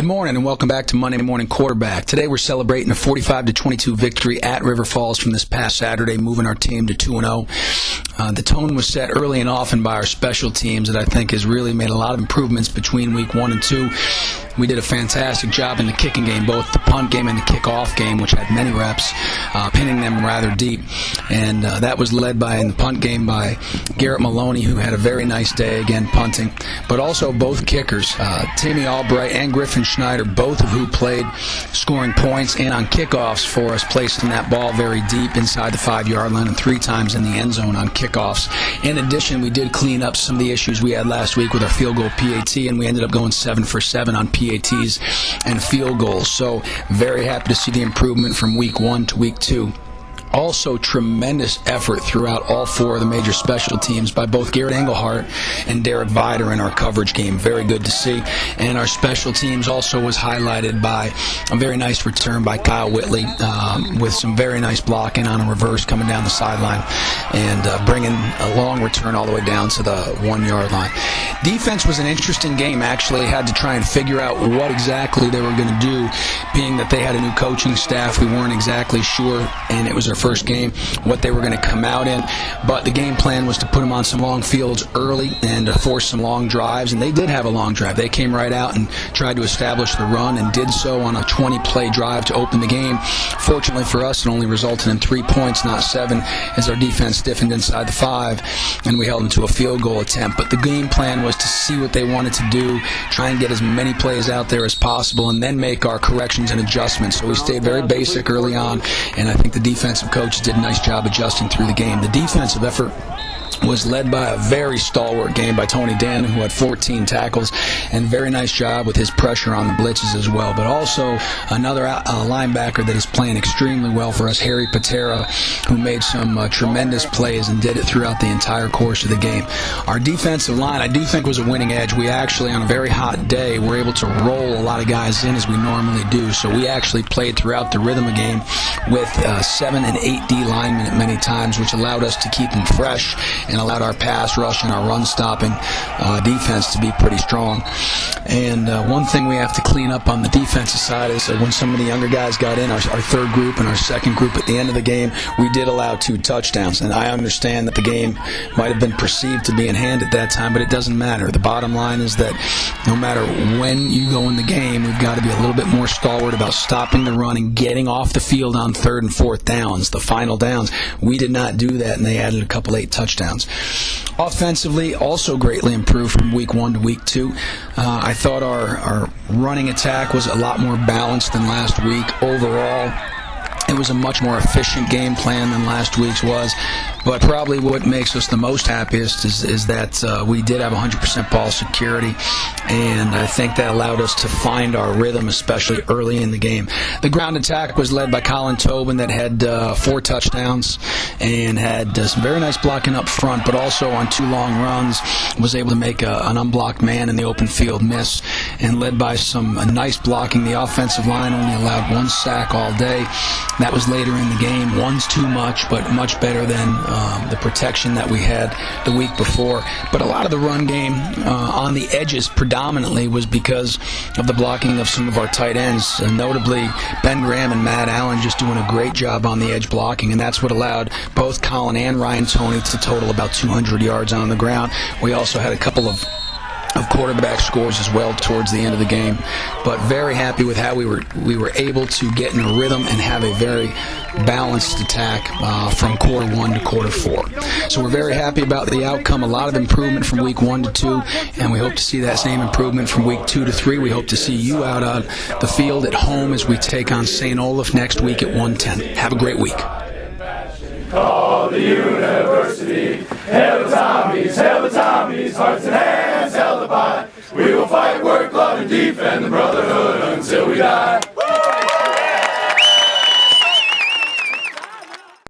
morning and welcome back to Monday Morning Quarterback. Today we're celebrating a 45-22 victory at River Falls from this past Saturday, moving our team to 2-0. The tone was set early and often by our special teams that I think has really made a lot of improvements between week 1 and 2. We did a fantastic job in the kicking game, both the punt game and the kickoff game, which had many reps, pinning them rather deep. And that was led in the punt game by Garrett Maloney, who had a very nice day, again, punting. But also both kickers, Timmy Albright and Griffin Schneider, both of who played scoring points and on kickoffs for us, placing that ball very deep inside the 5-yard line and 3 times in the end zone on kickoffs. In addition, we did clean up some of the issues we had last week with our field goal PAT, and we ended up going 7 for 7 on PATs and field goals. So very happy to see the improvement from week 1 to week 2. Also, tremendous effort throughout all 4 of the major special teams by both Garrett Engelhart and Derek Vider in our coverage game. Very good to see. And our special teams also was highlighted by a very nice return by Kyle Whitley with some very nice blocking on a reverse coming down the sideline and bringing a long return all the way down to the 1-yard line. Defense was an interesting game. Actually, had to try and figure out what exactly they were going to do, being that they had a new coaching staff. We weren't exactly sure, and it was our first game, what they were going to come out in. But the game plan was to put them on some long fields early and to force some long drives, and they did have a long drive. They came right out and tried to establish the run and did so on a 20-play drive to open the game. Fortunately for us, it only resulted in 3 points, not 7, as our defense stiffened inside the 5, and we held them to a field goal attempt. But the game plan was to see what they wanted to do, try and get as many plays out there as possible, and then make our corrections and adjustments. So we stayed very basic early on, and I think the defensive coaches did a nice job adjusting through the game. The defensive effort was led by a very stalwart game by Tony Dannon, who had 14 tackles, and very nice job with his pressure on the blitzes as well. But also another linebacker that is playing extremely well for us, Harry Patera, who made some tremendous plays and did it throughout the entire course of the game. Our defensive line, I do think, was a winning edge. We actually, on a very hot day, were able to roll a lot of guys in as we normally do. So we actually played throughout the rhythm of the game with 7 and 8 D linemen at many times, which allowed us to keep them fresh and allowed our pass rush and our run-stopping defense to be pretty strong. And one thing we have to clean up on the defensive side is when some of the younger guys got in, our third group and our second group at the end of the game, we did allow 2 touchdowns. And I understand that the game might have been perceived to be in hand at that time, but it doesn't matter. The bottom line is that no matter when you go in the game, we've got to be a little bit more stalwart about stopping the run and getting off the field on 3rd and 4th downs, the final downs. We did not do that, and they added a couple 8 touchdowns. Offensively, also greatly improved from week 1 to week 2. I thought our running attack was a lot more balanced than last week. Overall, it was a much more efficient game plan than last week's was. But probably what makes us the most happiest is that we did have 100% ball security, and I think that allowed us to find our rhythm, especially early in the game. The ground attack was led by Colin Tobin that had 4 touchdowns and had some very nice blocking up front, but also on 2 long runs was able to make an unblocked man in the open field miss, and led by some nice blocking. The offensive line only allowed 1 sack all day. That was later in the game. 1's too much, but much better than the protection that we had the week before. But a lot of the run game on the edges predominantly was because of the blocking of some of our tight ends, notably Ben Graham and Matt Allen just doing a great job on the edge blocking, and that's what allowed both Colin and Ryan Toney to total about 200 yards on the ground. We also had a couple of quarterback scores as well towards the end of the game, but very happy with how we were able to get in a rhythm and have a very balanced attack from quarter 1 to quarter 4. So we're very happy about the outcome. A lot of improvement from week 1 to 2, and we hope to see that same improvement from week 2 to 3. We hope to see you out on the field at home as we take on St. Olaf next week at 1:10. Have a great week. Call the university. Hail the Tommies, hearts and hands held apart. We will fight, work, love, and defend the brotherhood until we die.